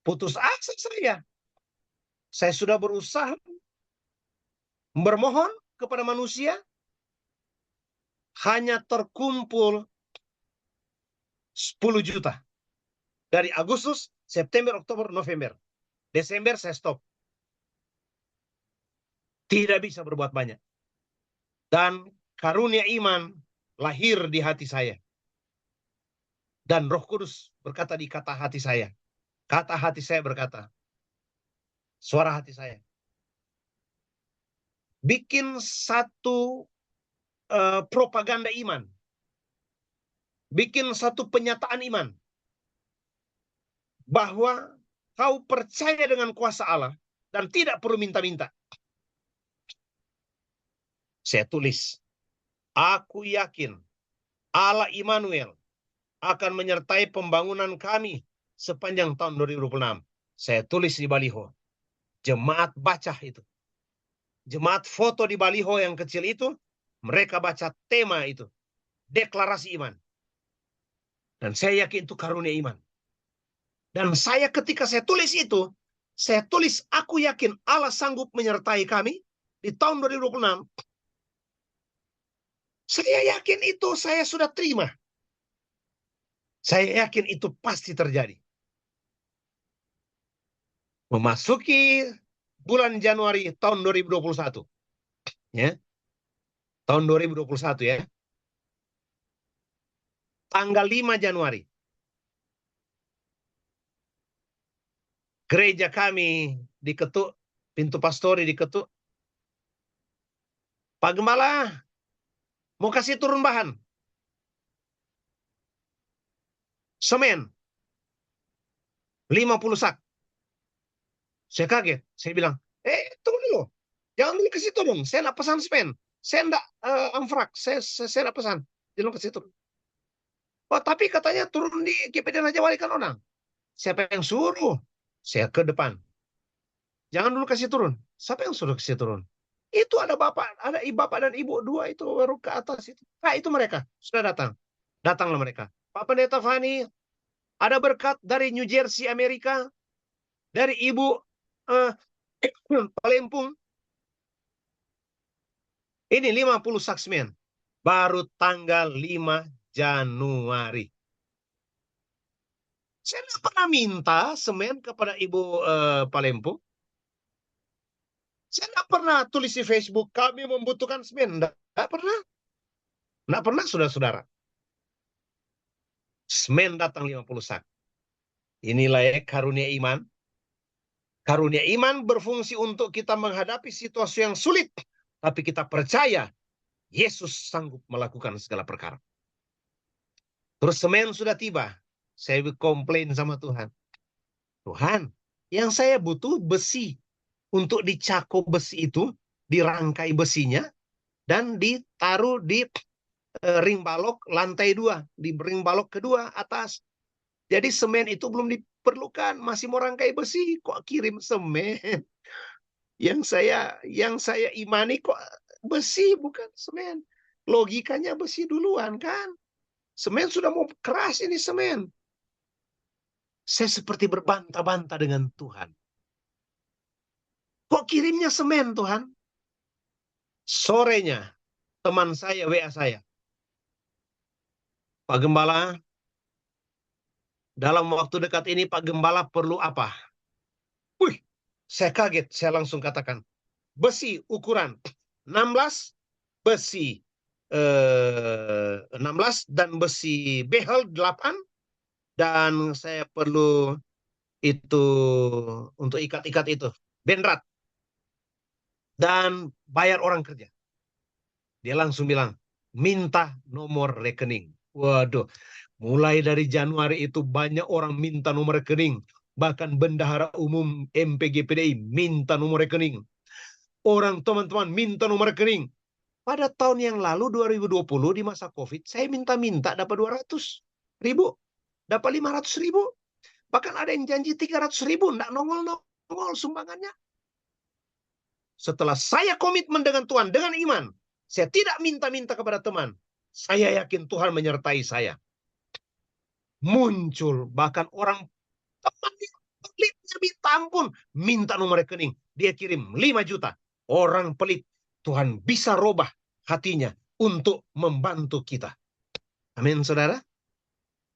Putus asa saya. Saya sudah berusaha bermohon kepada manusia. Hanya terkumpul 10 juta. Dari Agustus, September, Oktober, November. Desember saya stop. Tidak bisa berbuat banyak. Dan karunia iman lahir di hati saya. Dan Roh Kudus berkata di kata hati saya. Kata hati saya berkata. Suara hati saya. Bikin satu propaganda iman. Bikin satu penyataan iman. Bahwa kau percaya dengan kuasa Allah. Dan tidak perlu minta-minta. Saya tulis. Aku yakin Allah Immanuel akan menyertai pembangunan kami sepanjang tahun 2026. Saya tulis di baliho. Jemaat baca itu. Jemaat foto di baliho yang kecil itu. Mereka baca tema itu. Deklarasi iman. Dan saya yakin itu karunia iman. Dan saya ketika saya tulis itu. Saya tulis aku yakin Allah sanggup menyertai kami. Di tahun 2026. Saya yakin itu saya sudah terima. Saya yakin itu pasti terjadi. Memasuki bulan Januari tahun 2021. Ya. Tahun 2021 ya. Tanggal 5 Januari. Gereja kami diketuk, pintu pastori diketuk. Pak Gembala, mau kasih turun bahan. Semen. 50 sak. Saya kaget. Saya bilang, tunggu dulu. Jangan dulu kasih turun. Saya nak pesan semen. Saya enggak amfrak. Saya nak pesan. Jangan kasih turun. Oh, tapi katanya turun di GPD Raja Wali kan orang. Siapa yang suruh? Saya ke depan. Jangan dulu kasih turun. Siapa yang suruh kasih turun? Itu ada bapak, ada bapak dan ibu dua itu baru ke atas itu. Nah, itu mereka sudah datang. Datanglah mereka. Pak Pendeta Fani, ada berkat dari New Jersey, Amerika, dari ibu Palempung. Ini 50 saksmen. Baru tanggal 5 Januari. Saya tidak pernah minta semen kepada ibu Palempung. Saya tidak pernah tulis di Facebook, kami membutuhkan semen. Tidak pernah. Tidak pernah, saudara-saudara. Semen datang 50 sak. Inilah ya karunia iman. Karunia iman berfungsi untuk kita menghadapi situasi yang sulit. Tapi kita percaya Yesus sanggup melakukan segala perkara. Terus semen sudah tiba. Saya komplain sama Tuhan. Tuhan, yang saya butuh besi. Untuk dicako besi itu, dirangkai besinya, dan ditaruh di ring balok lantai 2. Di ring balok kedua atas. Jadi semen itu belum diperlukan. Masih mau rangkai besi. Kok kirim semen? Yang saya imani kok besi bukan semen. Logikanya besi duluan kan. Semen sudah mau keras ini semen. Saya seperti berbantah-bantah dengan Tuhan. Kok kirimnya semen Tuhan? Sorenya teman saya WA saya. Pak Gembala, dalam waktu dekat ini Pak Gembala perlu apa? Wih, saya kaget. Saya langsung katakan. Besi ukuran 16, besi 16 dan besi behel 8. Dan saya perlu itu untuk ikat-ikat itu. Benrat. Dan bayar orang kerja. Dia langsung bilang, minta nomor rekening. Waduh, mulai dari Januari itu banyak orang minta nomor rekening. Bahkan bendahara umum MPGPDI minta nomor rekening. Orang teman-teman minta nomor rekening. Pada tahun yang lalu 2020 di masa COVID, saya minta-minta dapat 200.000, dapat 500.000. Bahkan ada yang janji 300.000, enggak nongol-nongol sumbangannya. Setelah saya komitmen dengan Tuhan, dengan iman, saya tidak minta-minta kepada teman. Saya yakin Tuhan menyertai saya. Muncul bahkan orang teman yang pelitnya minta ampun, minta nomor rekening. Dia kirim 5 juta. Orang pelit, Tuhan bisa robah hatinya untuk membantu kita. Amin, saudara.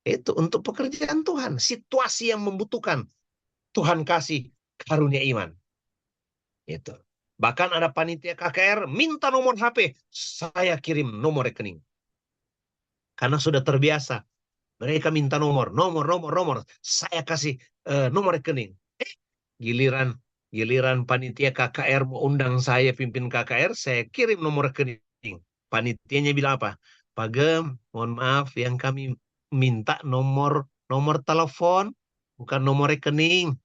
Itu untuk pekerjaan Tuhan. Situasi yang membutuhkan, Tuhan kasih karunia iman. Itu. Bahkan ada panitia KKR minta nomor HP, saya kirim nomor rekening. Karena sudah terbiasa. Mereka minta nomor. Saya kasih nomor rekening. Giliran panitia KKR mau undang saya pimpin KKR, saya kirim nomor rekening. Panitianya bilang apa? Pak Gem, mohon maaf yang kami minta nomor telepon, bukan nomor rekening.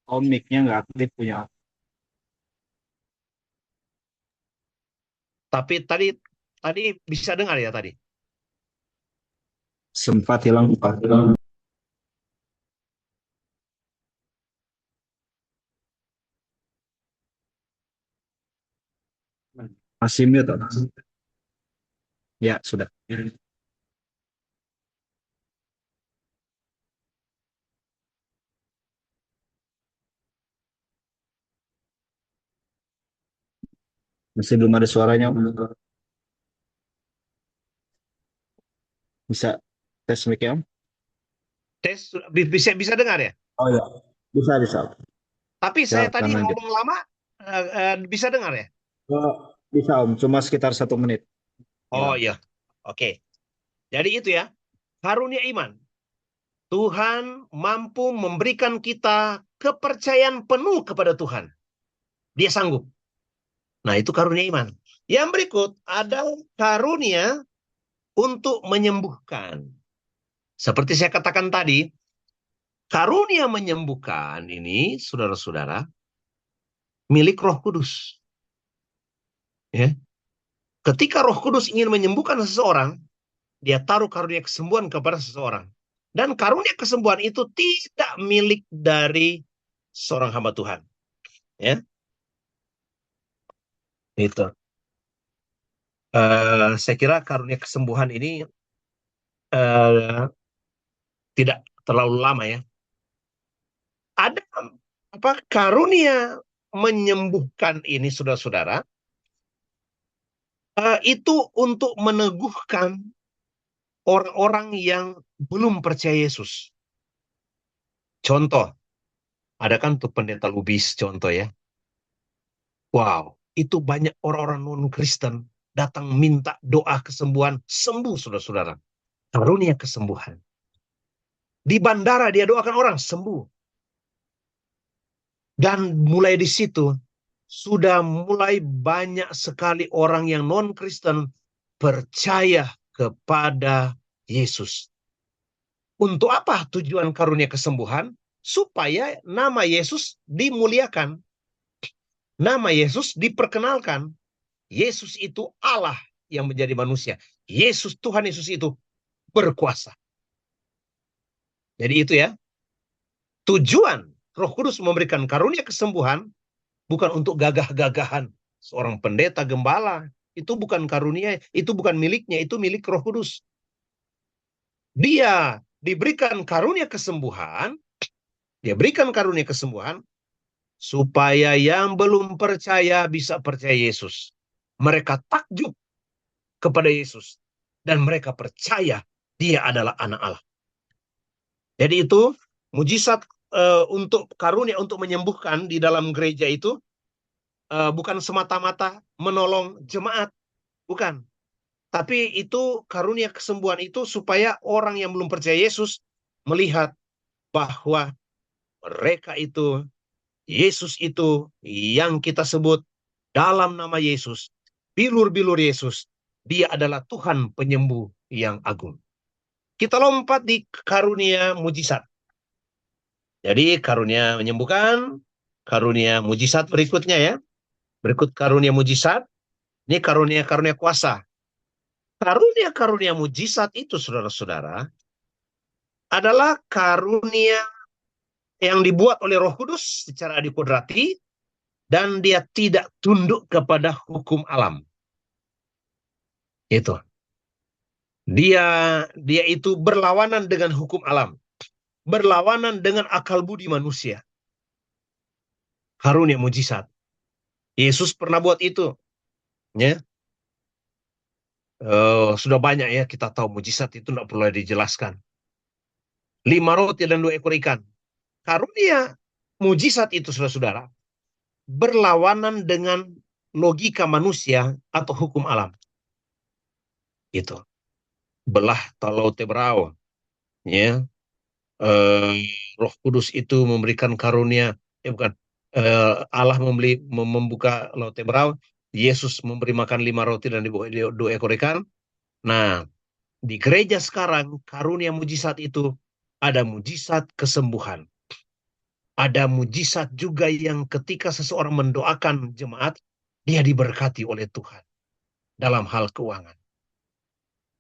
Oh, mic-nya nggak aktif punya. Tapi tadi bisa dengar ya tadi. Sempat hilang. Masih mute atau? Ya, sudah. Masih belum ada suaranya. Bisa tes mic-nya, Om? Tes bisa dengar ya. Oh ya, bisa, bisa. Tapi saya Silakan tadi lanjut. ngomong lama, bisa dengar ya. Oh, bisa, Om. Cuma sekitar 1 menit. Oh Hilang. iya, oke. Jadi itu ya, karunia iman. Tuhan mampu memberikan kita kepercayaan penuh kepada Tuhan. Dia sanggup. Nah, itu karunia iman. Yang berikut ada karunia untuk menyembuhkan. Seperti saya katakan tadi, karunia menyembuhkan ini, saudara-saudara, milik Roh Kudus. Ya. Ketika Roh Kudus ingin menyembuhkan seseorang, dia taruh karunia kesembuhan kepada seseorang. Dan karunia kesembuhan itu tidak milik dari seorang hamba Tuhan. Ya, itu. Saya kira karunia kesembuhan ini uh, tidak terlalu lama ya. Ada apa karunia menyembuhkan ini, saudara-saudara, itu untuk meneguhkan orang-orang yang belum percaya Yesus. Contoh, ada kan tuh pendeta Lubis, contoh ya. Wow, itu banyak orang-orang non-Kristen datang minta doa kesembuhan, sembuh saudara-saudara. Karunia kesembuhan. Di bandara dia doakan orang, sembuh. Dan mulai di situ, sudah mulai banyak sekali orang yang non-Kristen percaya kepada Yesus. Untuk apa tujuan karunia kesembuhan? Supaya nama Yesus dimuliakan. Nama Yesus diperkenalkan. Yesus itu Allah yang menjadi manusia. Tuhan Yesus itu berkuasa. Jadi itu ya. Tujuan Roh Kudus memberikan karunia kesembuhan bukan untuk gagah-gagahan seorang pendeta gembala. Itu bukan karunia, itu bukan miliknya, itu milik Roh Kudus. Dia diberikan karunia kesembuhan, supaya yang belum percaya bisa percaya Yesus. Mereka takjub kepada Yesus dan mereka percaya dia adalah anak Allah. Jadi itu mujizat untuk karunia untuk menyembuhkan di dalam gereja itu bukan semata-mata menolong jemaat, bukan. Tapi itu karunia kesembuhan itu supaya orang yang belum percaya Yesus melihat bahwa mereka itu, Yesus itu yang kita sebut dalam nama Yesus, bilur-bilur Yesus, dia adalah Tuhan penyembuh yang agung. Kita lompat di karunia mujizat. Jadi karunia menyembuhkan, karunia mujizat berikutnya ya. Berikut karunia mujizat, ini karunia-karunia kuasa. Karunia-karunia mujizat itu saudara-saudara adalah karunia yang dibuat oleh Roh Kudus secara dikodrati dan dia tidak tunduk kepada hukum alam. Itu. Dia itu berlawanan dengan hukum alam, berlawanan dengan akal budi manusia. Karunia mujizat. Yesus pernah buat itu, ya. Sudah banyak ya kita tahu mujizat itu tidak perlu dijelaskan. 5 roti dan 2 ekor ikan. Karunia mujizat itu saudara-saudara berlawanan dengan logika manusia atau hukum alam. Itu. Belah Talau Teberau, ya. Roh Kudus itu memberikan karunia, bukan, Allah membuka Laut Teberau, Yesus memberi makan 5 roti dan 2 ekor ikan. Nah, di gereja sekarang karunia mujizat itu ada mujizat kesembuhan. Ada mujizat juga yang ketika seseorang mendoakan jemaat, dia diberkati oleh Tuhan dalam hal keuangan.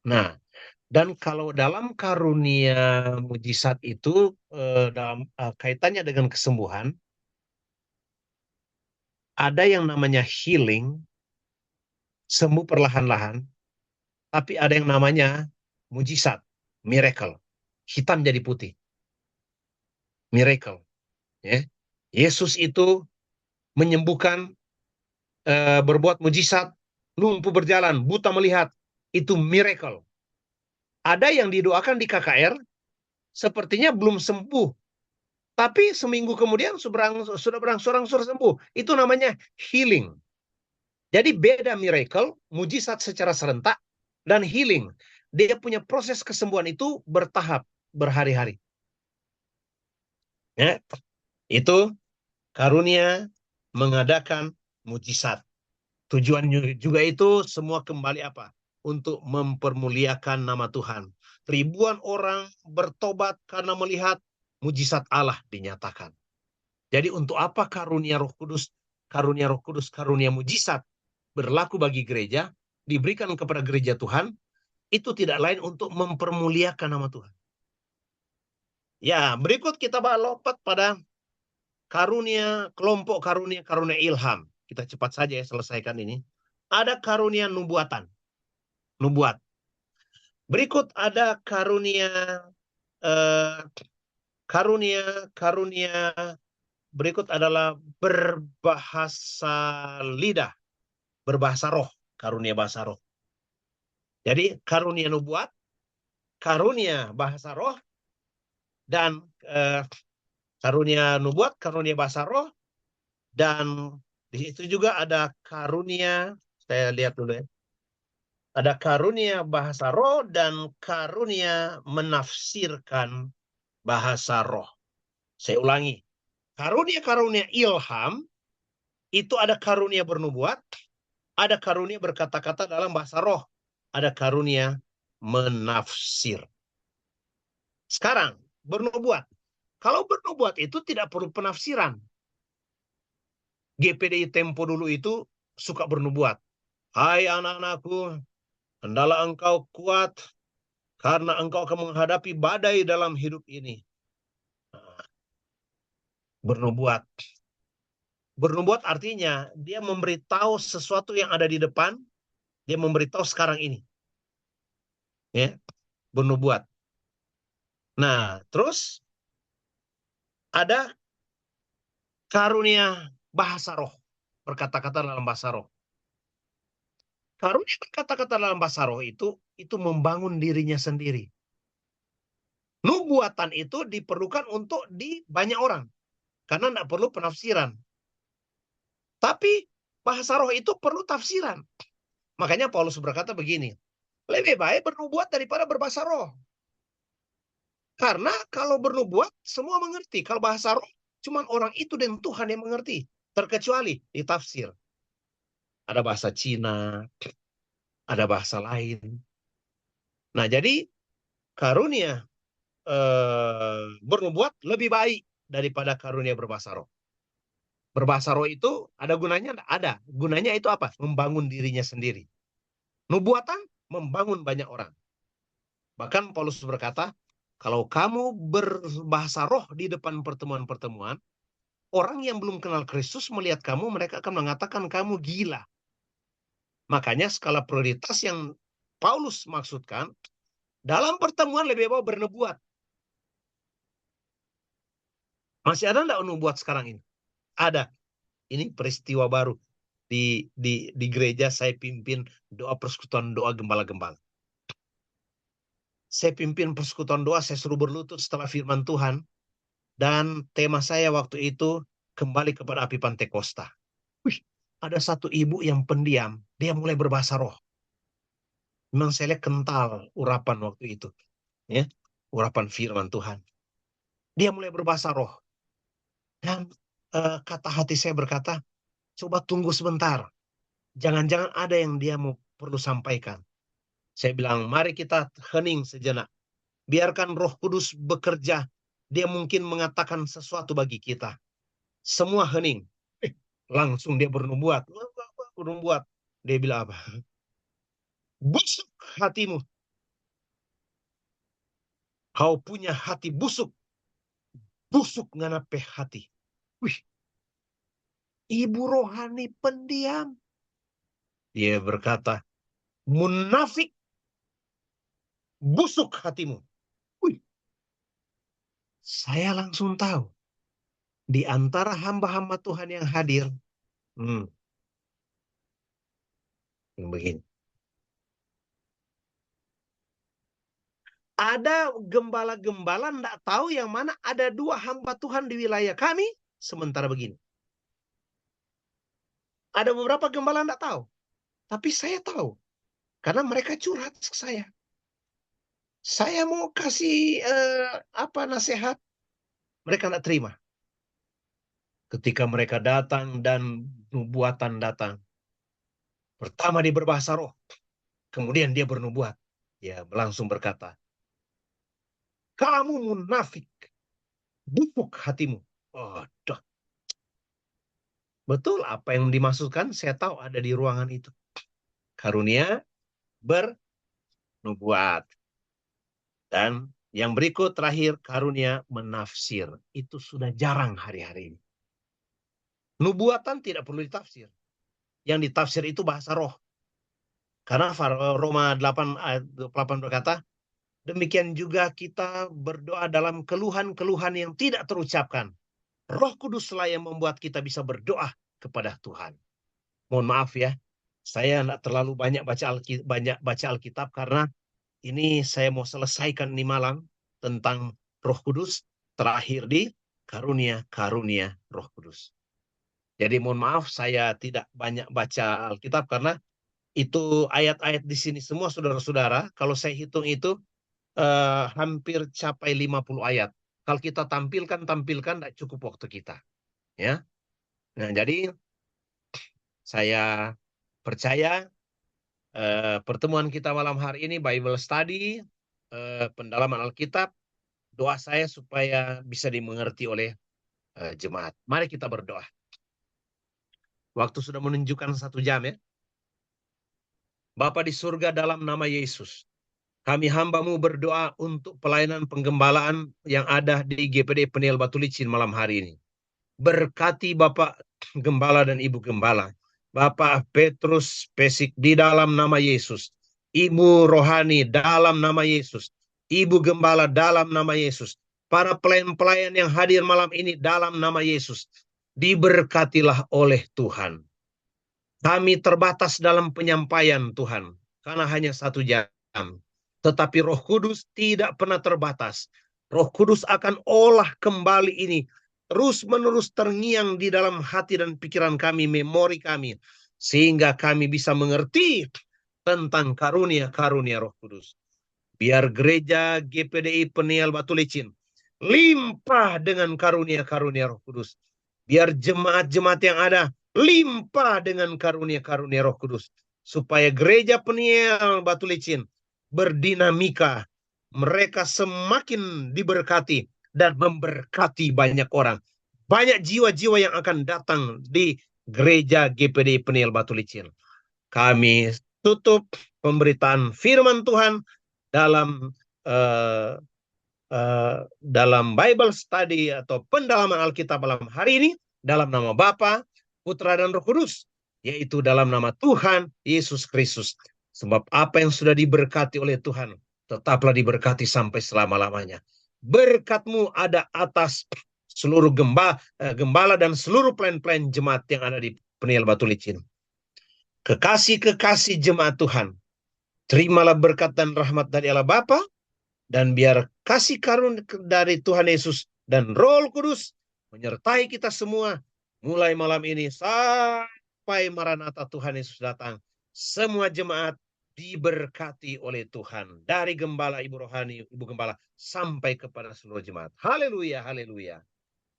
Nah, dan kalau dalam karunia mujizat itu dalam kaitannya dengan kesembuhan, ada yang namanya healing, sembuh perlahan-lahan, tapi ada yang namanya mujizat, miracle, hitam jadi putih, miracle. Ya. Yesus itu menyembuhkan, berbuat mujizat, lumpuh berjalan, buta melihat, itu miracle. Ada yang didoakan di KKR, sepertinya belum sembuh, tapi seminggu kemudian sudah berangsur-angsur sembuh. Itu namanya healing. Jadi beda miracle, mujizat secara serentak, dan healing. Dia punya proses kesembuhan itu bertahap, berhari-hari. Ya, itu karunia mengadakan mujizat. Tujuannya juga itu semua kembali apa? Untuk mempermuliakan nama Tuhan. Ribuan orang bertobat karena melihat mujizat Allah dinyatakan. Jadi untuk apa karunia Roh Kudus, karunia Roh Kudus, karunia mujizat berlaku bagi gereja, diberikan kepada gereja Tuhan, itu tidak lain untuk mempermuliakan nama Tuhan. Ya, berikut kita lompat pada karunia, kelompok karunia ilham. Kita cepat saja ya selesaikan ini. Ada karunia nubuatan, nubuat. Berikut ada karunia eh, karunia berikut adalah berbahasa lidah, berbahasa roh, karunia bahasa roh. Jadi karunia nubuat, karunia bahasa roh, dan karunia nubuat, karunia bahasa roh, dan di situ juga ada karunia, saya lihat dulu ya, ada karunia bahasa roh dan karunia menafsirkan bahasa roh. Saya ulangi, karunia-karunia ilham itu ada karunia bernubuat, ada karunia berkata-kata dalam bahasa roh, ada karunia menafsir. Sekarang, bernubuat. Kalau bernubuat itu tidak perlu penafsiran. GPDI Tempo dulu itu suka bernubuat. Hai anak-anakku, hendaklah engkau kuat karena engkau akan menghadapi badai dalam hidup ini. Bernubuat. Bernubuat artinya dia memberitahu sesuatu yang ada di depan, dia memberitahu sekarang ini. Ya, bernubuat. Nah, terus ada karunia bahasa roh, berkata-kata dalam bahasa roh. Karunia berkata-kata dalam bahasa roh itu membangun dirinya sendiri. Nubuatan itu diperlukan untuk di banyak orang. Karena tidak perlu penafsiran. Tapi bahasa roh itu perlu tafsiran. Makanya Paulus berkata begini, lebih baik bernubuat daripada berbahasa roh. Karena kalau bernubuat, semua mengerti. Kalau bahasa roh, cuma orang itu dan Tuhan yang mengerti. Terkecuali ditafsir. Ada bahasa Cina, ada bahasa lain. Nah, jadi karunia bernubuat lebih baik daripada karunia berbahasa roh. Berbahasa roh itu ada gunanya? Ada. Gunanya itu apa? Membangun dirinya sendiri. Nubuatan membangun banyak orang. Bahkan Paulus berkata, kalau kamu berbahasa roh di depan pertemuan-pertemuan, orang yang belum kenal Kristus melihat kamu, mereka akan mengatakan kamu gila. Makanya skala prioritas yang Paulus maksudkan, dalam pertemuan lebih baik bernubuat. Masih ada enggak nubuat sekarang ini? Ada. Ini peristiwa baru. Di gereja saya pimpin doa persekutuan doa gembala-gembala. Saya pimpin persekutuan doa, saya suruh berlutut setelah firman Tuhan. Dan tema saya waktu itu kembali kepada api Pantekosta. Wih, ada satu ibu yang pendiam, dia mulai berbahasa roh. Memang saya lihat kental urapan waktu itu. Ya, urapan firman Tuhan. Dia mulai berbahasa roh. Dan kata hati saya berkata, coba tunggu sebentar. Jangan-jangan ada yang dia mau perlu sampaikan. Saya bilang, mari kita hening sejenak. Biarkan Roh Kudus bekerja. Dia mungkin mengatakan sesuatu bagi kita. Semua hening. Langsung dia bernubuat. Bernubuat. Dia bilang apa? Busuk hatimu. Kau punya hati busuk. Busuk nganape hati. Wih. Ibu rohani pendiam. Dia berkata, munafik. Busuk hatimu. Wih. Saya langsung tahu. Di antara hamba-hamba Tuhan yang hadir. Begini. Ada gembala-gembala tidak tahu yang mana ada dua hamba Tuhan di wilayah kami. Sementara begini. Ada beberapa gembala tidak tahu. Tapi saya tahu. Karena mereka curhat ke saya. Saya mau kasih nasihat. Mereka tidak terima. Ketika mereka datang dan nubuatan datang. Pertama dia berbahasa roh. Kemudian dia bernubuat. Dia langsung berkata. Kamu munafik. Busuk hatimu. Oh, betul apa yang dimaksudkan, saya tahu ada di ruangan itu. Karunia bernubuat. Dan yang berikut terakhir, karunia menafsir. Itu sudah jarang hari-hari ini. Nubuatan tidak perlu ditafsir. Yang ditafsir itu bahasa roh. Karena Roma 8 ayat 28 berkata, demikian juga kita berdoa dalam keluhan-keluhan yang tidak terucapkan. Roh Kuduslah yang membuat kita bisa berdoa kepada Tuhan. Mohon maaf ya, saya tidak terlalu banyak baca Alkitab karena ini saya mau selesaikan ini malam tentang Roh Kudus, terakhir di karunia Roh Kudus. Jadi mohon maaf saya tidak banyak baca Alkitab karena itu ayat-ayat di sini semua saudara-saudara, kalau saya hitung itu hampir capai 50 ayat. Kalau kita tampilkan tidak cukup waktu kita. Ya. Nah, jadi saya percaya pertemuan kita malam hari ini Bible Study, pendalaman Alkitab, doa saya supaya bisa dimengerti oleh jemaat. Mari kita berdoa. Waktu sudah menunjukkan 1 jam ya. Bapa di surga dalam nama Yesus. Kami hamba-Mu berdoa untuk pelayanan penggembalaan yang ada di GPD Peniel Batu Licin malam hari ini. Berkati Bapak Gembala dan Ibu Gembala. Bapak Petrus Pesik di dalam nama Yesus. Ibu Rohani dalam nama Yesus. Ibu Gembala dalam nama Yesus. Para pelayan-pelayan yang hadir malam ini dalam nama Yesus. Diberkatilah oleh Tuhan. Kami terbatas dalam penyampaian Tuhan. Karena hanya 1 jam. Tetapi Roh Kudus tidak pernah terbatas. Roh Kudus akan olah kembali ini terus-menerus terngiang di dalam hati dan pikiran kami, memori kami, sehingga kami bisa mengerti tentang karunia-karunia Roh Kudus. Biar gereja GPDI Peniel Batu Licin limpah dengan karunia-karunia Roh Kudus. Biar jemaat-jemaat yang ada limpah dengan karunia-karunia Roh Kudus. Supaya gereja Peniel Batu Licin berdinamika. Mereka semakin diberkati dan memberkati banyak orang. Banyak jiwa-jiwa yang akan datang di gereja GPDI Peniel Batu Licin. Kami tutup pemberitaan firman Tuhan dalam dalam Bible study atau pendalaman Alkitab malam hari ini dalam nama Bapa, Putra dan Roh Kudus, yaitu dalam nama Tuhan Yesus Kristus. Sebab apa yang sudah diberkati oleh Tuhan tetaplah diberkati sampai selama-lamanya. Berkat-Mu ada atas seluruh gembala dan seluruh pelayan-pelayan jemaat yang ada di Peniel Batu Licin. Kekasih-kekasih jemaat Tuhan, terimalah berkat dan rahmat dari Allah Bapa, dan biar kasih karunia dari Tuhan Yesus dan Roh Kudus menyertai kita semua mulai malam ini sampai Maranatha Tuhan Yesus datang. Semua jemaat diberkati oleh Tuhan, dari gembala Ibu Rohani, Ibu Gembala, sampai kepada seluruh jemaat. Haleluya, haleluya.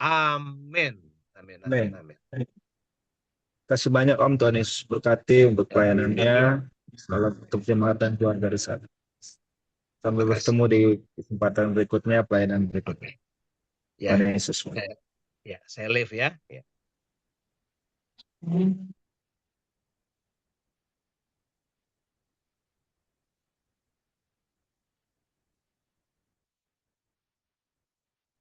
Amin. Amin, amin, amin. Kasih banyak Om, Tuhan Yesus berkati untuk pelayanannya. Salam untuk jemaat dan keluarga di sana. Sampai bertemu di kesempatan berikutnya, pelayanan berikutnya. Ya, Tuhan Yesus. ya, saya live ya.